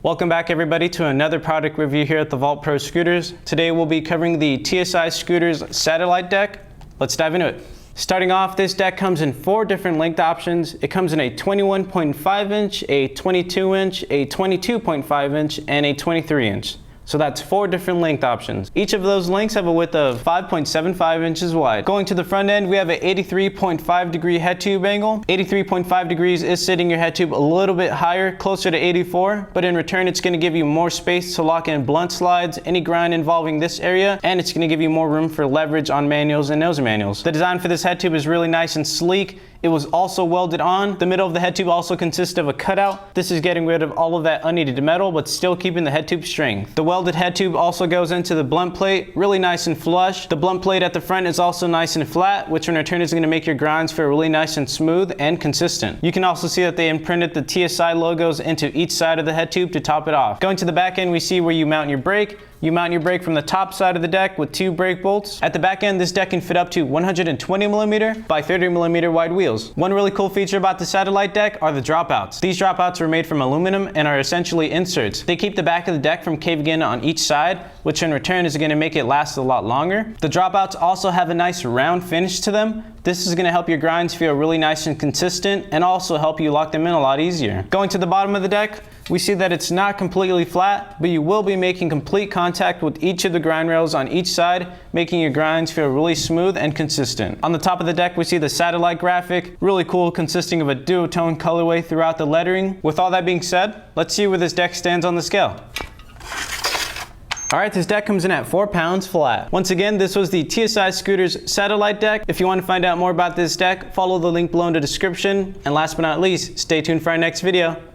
Welcome back everybody to another product review here at the Vault Pro Scooters. Today we'll be covering the TSI Scooters Satellite Deck. Let's dive into it. Starting off, this deck comes in 4 different length options. It comes in a 21.5 inch, a 22 inch, a 22.5 inch, and a 23 inch. So that's 4 different length options. Each of those lengths have a width of 5.75 inches wide. Going to the front end, we have an 83.5 degree head tube angle. 83.5 degrees is sitting your head tube a little bit higher, closer to 84, but in return it's going to give you more space to lock in blunt slides, any grind involving this area, and it's going to give you more room for leverage on manuals and nose manuals. The design for this head tube is really nice and sleek. It was also welded on. The middle of the head tube also consists of a cutout. This is getting rid of all of that unneeded metal, but still keeping the head tube strength. The welded head tube also goes into the blunt plate, really nice and flush. The blunt plate at the front is also nice and flat, which in return is going to make your grinds feel really nice and smooth and consistent. You can also see that they imprinted the TSI logos into each side of the head tube to top it off. Going to the back end, we see where you mount your brake. You mount your brake from the top side of the deck with 2 brake bolts. At the back end, this deck can fit up to 120mm by 30mm wide wheels. One really cool feature about the Satellite Deck are the dropouts. These dropouts are made from aluminum and are essentially inserts. They keep the back of the deck from caving in on each side, which in return is going to make it last a lot longer. The dropouts also have a nice round finish to them. This is going to help your grinds feel really nice and consistent and also help you lock them in a lot easier. Going to the bottom of the deck, we see that it's not completely flat, but you will be making complete contact with each of the grind rails on each side, making your grinds feel really smooth and consistent. On the top of the deck, we see the satellite graphic, really cool, consisting of a duotone colorway throughout the lettering. With all that being said, let's see where this deck stands on the scale. Alright, this deck comes in at 4 pounds flat. Once again, this was the TSI Scooters Satellite Deck. If you want to find out more about this deck, follow the link below in the description. And last but not least, stay tuned for our next video.